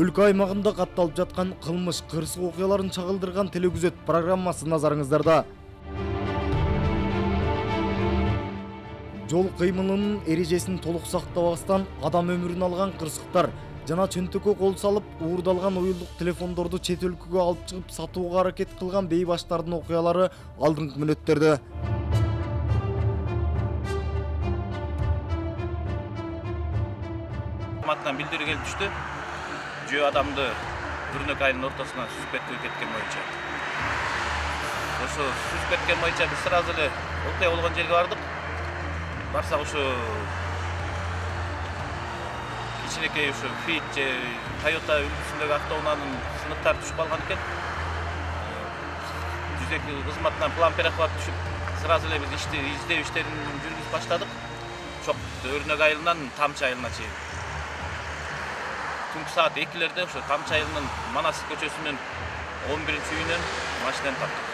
өлкө аймагында катталып жаткан кылмыш, кырсык окуяларын чагылдырган телекүзөт программасы назарыңыздарда. Жол кыймылынын эрежесин толук сактабастан адам өмүрүн алган кырсыктар жана чөнтөккө кол салып, уурдалган уюлдук телефондорду чет өлкөгө алып чыгып сатууга аракет кылган бейбаштардын окуялары алдыңкы мүнөттөрдө. Матнан билдирүү келип түштү. Жөө адамды Өрнөк айылынын ортосуна сүзүп кеткен боюнча. Ошо сүзүп кеткен боюнча биз сразу эле окуя болгон жерге бардык. Барсак ошо кичинекей ошо Fit же Toyota үлгүсүндөгү автоунаанын сыныктары түшүп калган экен. Түзөк кызматынан план перехват түшүп, сразу эле биз издөө иштерин жүргүзүп баштадык. Чок Өрнөк айылынан Тамчы айылына чейин. Түнкү саат 2-лерде ошо Тамчы айылынын Манас көчөсүнүн 11-үйүнөн машинаны таптык.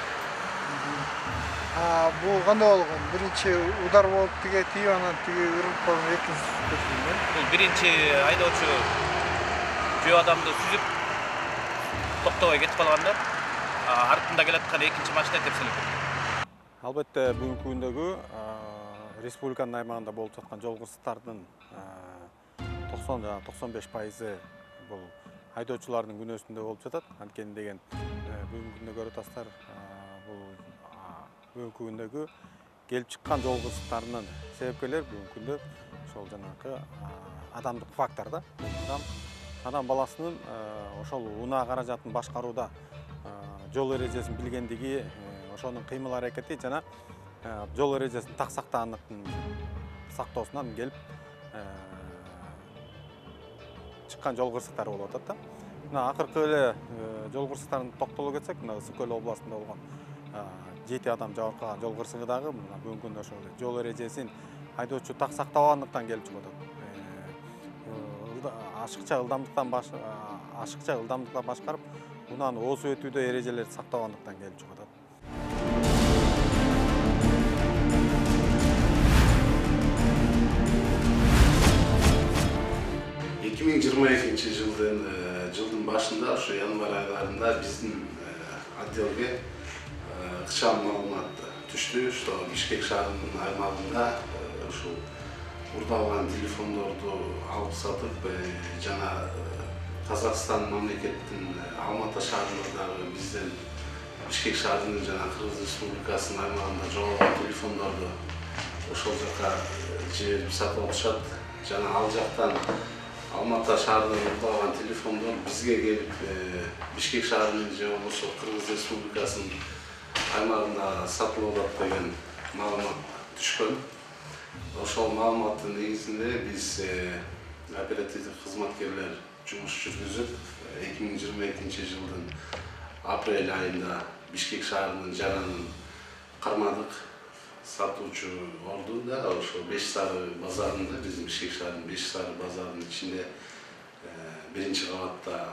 Бул кандай болгон? Биринчи удар болуп тиге тийип, анан тиге үрүлүп калган экинчи. Бул биринчи айдоочу жөө адамды сүзүп токтобой кетип калганда, артында келаткан экинчи машина тепселип. Албетте бүгүнкү күндөгү республиканын аймагында болуп жаткан жол кырсыктардын 90-95% бул айдоочулардын күнөөсүндө болуп жатат. Анткени деген бүгүнкү күндө көрүп атасыздар, бул бүгүнкү күндөгү келип чыккан жол кырсыктарынын себепкерлери бүгүнкү күндө ошол жанагы адамдык фактор да. Адам баласынын ошол унаа каражатын башкарууда жол эрежесин билгендиги, ошонун кыймыл аракети жана жол эрежесин так сактаганлыктын сактоосунан келип чыккан жол кырсыктары болуп атат да. Мына акыркы эле жол кырсыктарына токтоло кетсек, мына Ысык көл областында болгон 7 адам жабыркаган жол кырсыгы дагы мына бүгүнкү күндө ошол жол эрежесин айдоочу так сактабагандыктан келип чыгып атат. Ашыкча ылдамдыктан башкарып, унааны оозуп өтүүдө эрежелерди сактабагандыктан келип чыгып атат. 2022 жылдын башында ошо январь айларында биздин отделге ыкчам маалымат түштү, что Бишкек шаарынын аймагында ушул урдалган телефондорду алып сатып жана Казакстан мамлекеттин Алматы шаарында дагы бизден Бишкек шаарынын жана Кыргыз Республикасынын аймагында жоголгон телефондорду ошол жака жиберип сатып алышат. Жана ал жактан Алматы шаарынан урдалган телефондор бизге келип Бишкек шаарынын же болбосо Кыргыз Республикасынын аймагында сатылып атат деген маалымат түшкөн. Ошол маалыматтын негизинде биз оперативдик кызматкерлер жумуш жүргүзүп 2022 жылдын апрель айында Бишкек шаарынын жаранын кармадык. Сатуучу орду да ошо Беш Сары базарында, биздин Бишкек шаарынын Беш Сары базарынын ичинде биринчи кабатта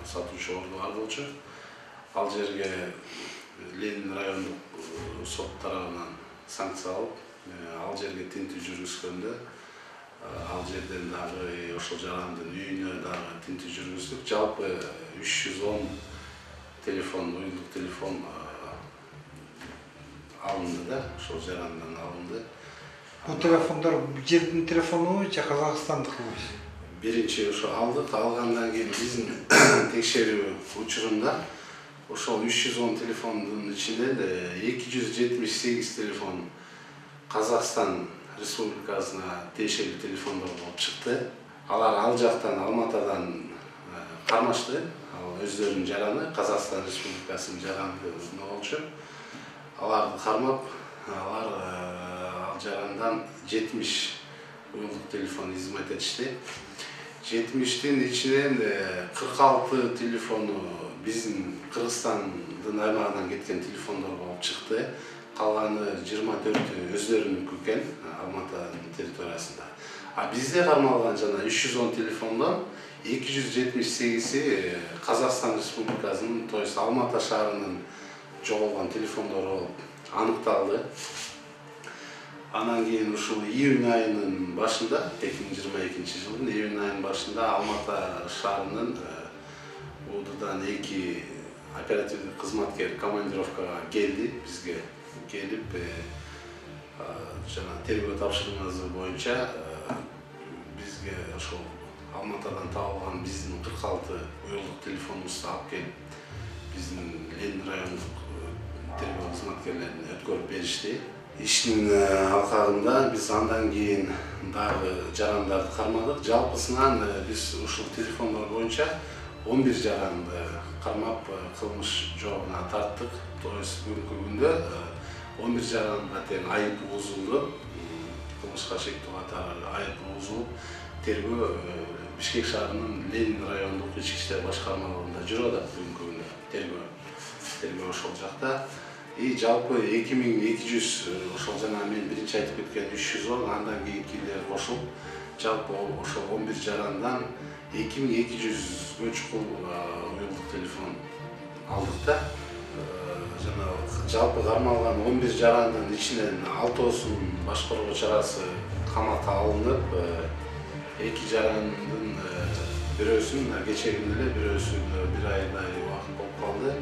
сатуучу орду бар болчу. Ал жерге Ленин райондук сот тарабынан санкция алып, ал жерге тинтүү жүргүзгөндө, ал жерден дагы ошол жарандын үйүнө дагы тинтүү жүргүздүк. Жалпы 310 телефон, уюлдук телефон алынды да, ошол жарандан алынды. Бул телефондор жердин телефонубу же Казакстандыкыбы? Биринчи ошо алдык, алгандан кийин биздин текшерүү учурунда ошол 310 телефондун ичинде 278 телефон Казакстан Республикасына тиешелүү телефондор болуп чыкты. Алар ал жактан Алматадан кармашты. Ал өздөрүнүн жараны, Казакстан Республикасынын жараны болчу. Аларды кармап, алар ал жарандан 70 уюлдук телефон измет этишти. 70-тин ичинен 46 телефону биздин Кыргызстандын аймагынан кеткен телефондор болуп чыкты. Калганы 24-ü өздөрүнүкү экен, Алматанын территориясында. Бизде кармалган жана 310 телефондон 278-и Казакстан Республикасынын, то есть Алматы шаарынын жоголгон телефондор болуп аныкталды. Анан кийин ушул июнь айынын башында 2022 жылдын июнь айынын башында Алматы шаарынын УДдан 2 оперативдик кызматкер командировкага келди, бизге келип жана тергөө тапшырмасы боюнча бизге ошол Алматыдан табылган биздин 46 уюлдук телефонубузду алып келип биздин Ленин райондук тергөө кызматкерлерине өткөрүп беришти. Иштин алкагында биз андан кийин дагы жарандарды кармадык. Жалпысынан биз ушул телефондор боюнча 11 жаранды кармап кылмыш жообуна тарттык. То есть бүгүнкү күндө 11 жаранга тең айып бузулду. Кылмышка шектүү катары айып бузулуп, тергөө Бишкек шаарынын Ленин райондук ички иштер башкармалыгында жүрүп атат бүгүнкү күндө. Тергөө ошол жакта. Жалпы 2200 ошол жана мен биринчи айтып кеткен 300 ол, андан кийинкилер кошулуп, жалпы ошол 11 жарандан 2200 чукул уюлдук телефон алдык да. Жана жалпы кармалган 11 жарандын ичинен 6оосунун баш коргоо чарасы камакка алынып, 2 жарандын бирөөсүн кечээ күнү эле, бирөөсүн 1 айдай убакыт болуп калды.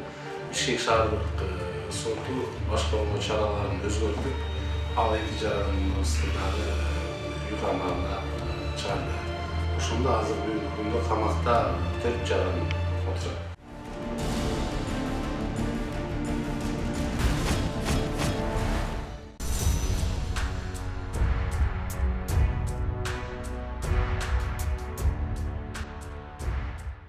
Бишкек шаардык соту баш коргоо чараларын өзгөртүп, ал 2 жарандын дагы үй камагына чыгарды. Ошондо азыр бүгүнкү күндө камакта 4 жаран отурат.